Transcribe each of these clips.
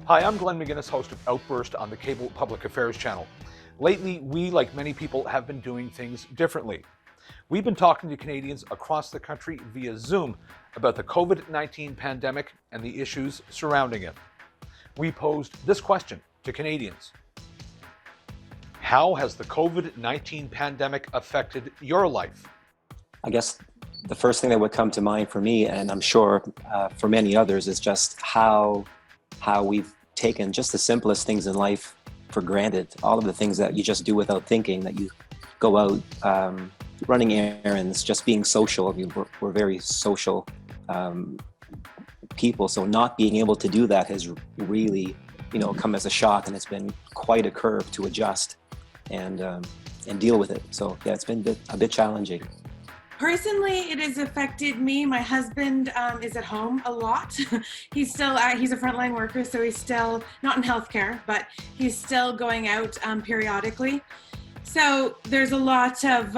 Hi, I'm Glenn McGinnis, host of Outburst on the Cable Public Affairs channel. Lately, we, like many people, have been doing things differently. We've been talking to Canadians across the country via Zoom about the COVID-19 pandemic and the issues surrounding it. We posed this question to Canadians. How has the COVID-19 pandemic affected your life? I guess the first thing that would come to mind for me, and I'm sure for many others, is just how we've taken just the simplest things in life for granted. All of the things that you just do without thinking, that you go out running errands, just being social. I mean, we're very social people, so not being able to do that has really, come as a shock, and it's been quite a curve to adjust and deal with it. So yeah, it's been a bit challenging. Personally, it has affected me. My husband is at home a lot. He's a frontline worker, so he's still not in healthcare, but he's still going out periodically. So there's a lot of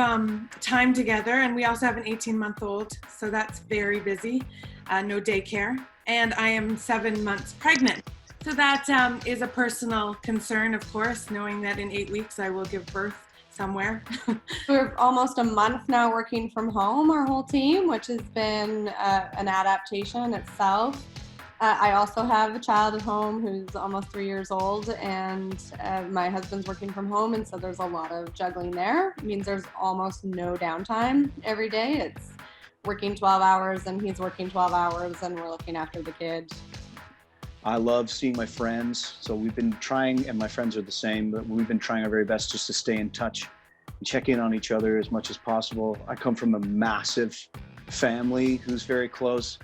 time together, and we also have an 18-month-old, so that's very busy. No daycare, and I am 7 months pregnant. So that is a personal concern, of course, knowing that in 8 weeks I will give birth somewhere. We're almost a month now working from home, our whole team, which has been an adaptation itself. I also have a child at home who's almost 3 years old, and my husband's working from home, and so there's a lot of juggling there. It means there's almost no downtime every day. It's working 12 hours and he's working 12 hours and we're looking after the kid. I love seeing my friends, so we've been trying, and my friends are the same, but we've been trying our very best just to stay in touch and check in on each other as much as possible. I come from a massive family who's very close.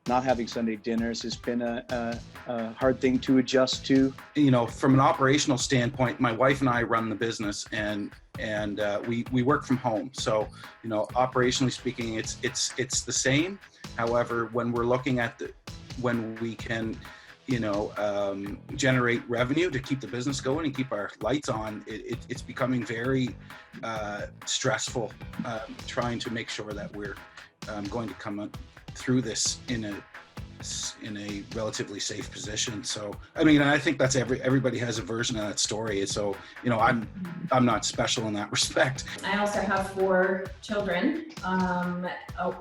Not having Sunday dinners has been a hard thing to adjust to. From an operational standpoint, my wife and I run the business, and we work from home. So, operationally speaking, it's the same. However, when we're looking at when we can generate revenue to keep the business going and keep our lights on, it's becoming very stressful trying to make sure that we're going to come through this in a relatively safe position. So I think that's everybody has a version of that story. So I'm not special in that respect. I also have 4 children,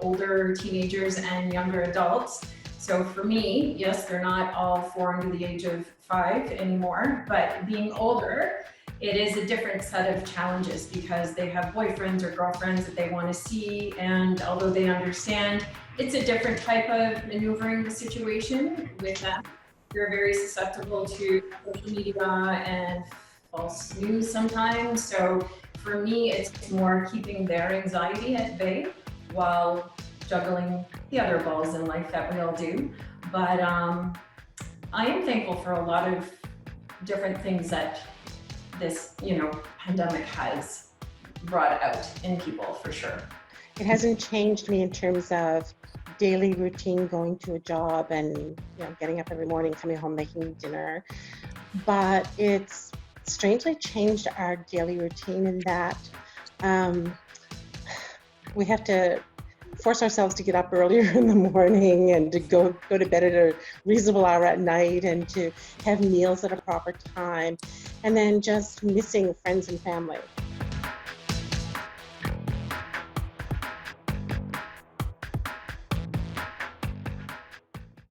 older teenagers and younger adults. So for me, yes, they're not all 4 under the age of 5 anymore, but being older, it is a different set of challenges because they have boyfriends or girlfriends that they want to see. And although they understand, it's a different type of maneuvering the situation with them. You're very susceptible to social media and false news sometimes. So for me, it's more keeping their anxiety at bay while juggling the other balls in life that we all do. But I am thankful for a lot of different things that this, pandemic has brought out in people, for sure. It hasn't changed me in terms of daily routine, going to a job and getting up every morning, coming home, making dinner. But it's strangely changed our daily routine in that we have to force ourselves to get up earlier in the morning and to go to bed at a reasonable hour at night and to have meals at a proper time, and then just missing friends and family.